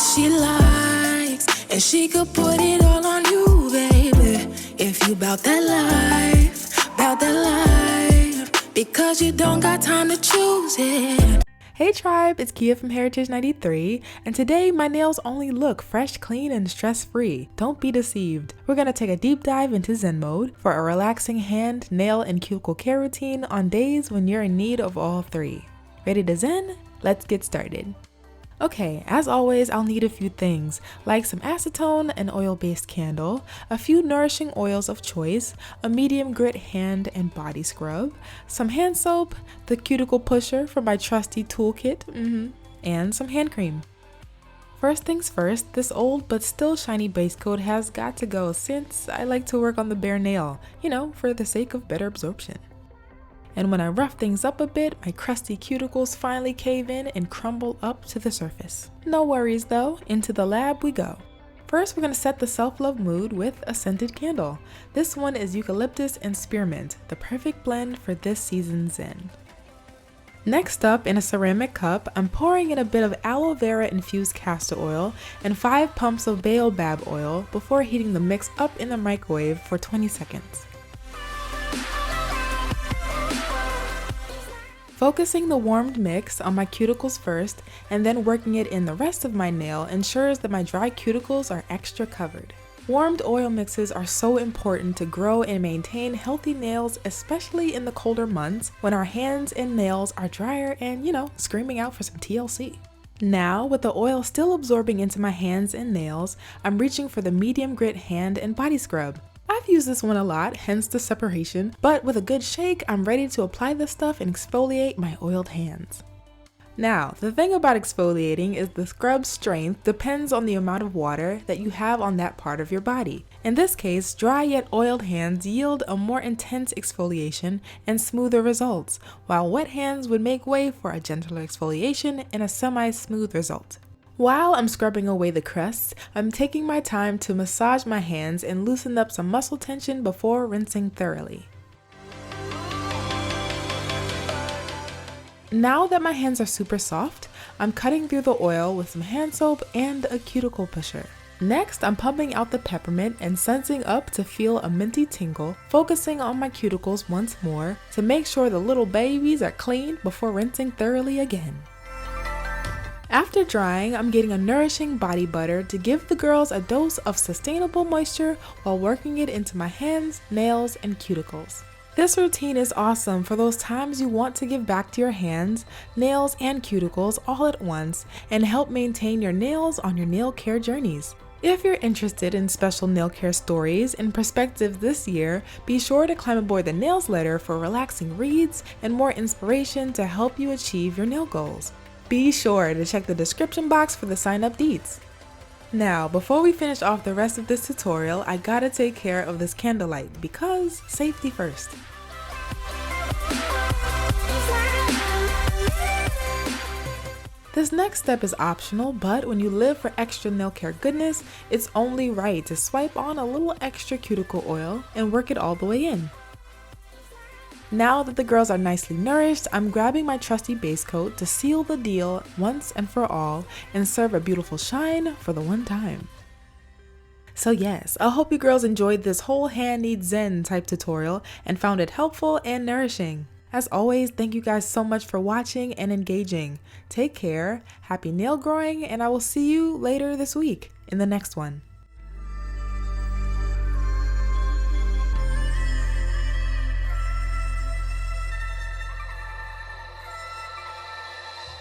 she likes, and she could put it all on you, baby. If you bout that life, because you don't got time to choose it. Hey tribe, it's Kia from Heritage 93, and today my nails only look fresh, clean, and stress-free. Don't be deceived. We're gonna take a deep dive into Zen mode for a relaxing hand, nail, and cuticle care routine on days when you're in need of all three. Ready to Zen? Let's get started. Okay, as always, I'll need a few things, like some acetone, an oil-based candle, a few nourishing oils of choice, a medium grit hand and body scrub, some hand soap, the Cuticle Pusher from my trusty toolkit, and some hand cream. First things first, this old but still shiny base coat has got to go since I like to work on the bare nail, for the sake of better absorption. And when I rough things up a bit, my crusty cuticles finally cave in and crumble up to the surface. No worries though, into the lab we go. First, we're going to set the self-love mood with a scented candle. This one is eucalyptus and spearmint, the perfect blend for this season's Zen. Next up, in a ceramic cup, I'm pouring in a bit of Aloe Vera infused castor oil and 5 pumps of Baobab oil before heating the mix up in the microwave for 20 seconds. Focusing the warmed mix on my cuticles first and then working it in the rest of my nail ensures that my dry cuticles are extra covered. Warmed oil mixes are so important to grow and maintain healthy nails, especially in the colder months when our hands and nails are drier and, screaming out for some TLC. Now, with the oil still absorbing into my hands and nails, I'm reaching for the medium grit hand and body scrub. I've used this one a lot, hence the separation, but with a good shake, I'm ready to apply this stuff and exfoliate my oiled hands. Now, the thing about exfoliating is the scrub's strength depends on the amount of water that you have on that part of your body. In this case, dry yet oiled hands yield a more intense exfoliation and smoother results, while wet hands would make way for a gentler exfoliation and a semi-smooth result. While I'm scrubbing away the crusts, I'm taking my time to massage my hands and loosen up some muscle tension before rinsing thoroughly. Now that my hands are super soft, I'm cutting through the oil with some hand soap and a cuticle pusher. Next, I'm pumping out the peppermint and sensing up to feel a minty tingle, focusing on my cuticles once more to make sure the little babies are clean before rinsing thoroughly again. After drying, I'm getting a nourishing body butter to give the girls a dose of sustainable moisture while working it into my hands, nails, and cuticles. This routine is awesome for those times you want to give back to your hands, nails, and cuticles all at once and help maintain your nails on your nail care journeys. If you're interested in special nail care stories and perspectives this year, be sure to climb aboard the Nails Letter for relaxing reads and more inspiration to help you achieve your nail goals. Be sure to check the description box for the sign-up deets. Now, before we finish off the rest of this tutorial, I gotta take care of this candlelight because safety first. This next step is optional, but when you live for extra nail care goodness, it's only right to swipe on a little extra cuticle oil and work it all the way in. Now that the girls are nicely nourished, I'm grabbing my trusty base coat to seal the deal once and for all and serve a beautiful shine for the one time. So yes, I hope you girls enjoyed this whole hand needs Zen type tutorial and found it helpful and nourishing. As always, thank you guys so much for watching and engaging. Take care, happy nail growing, and I will see you later this week in the next one.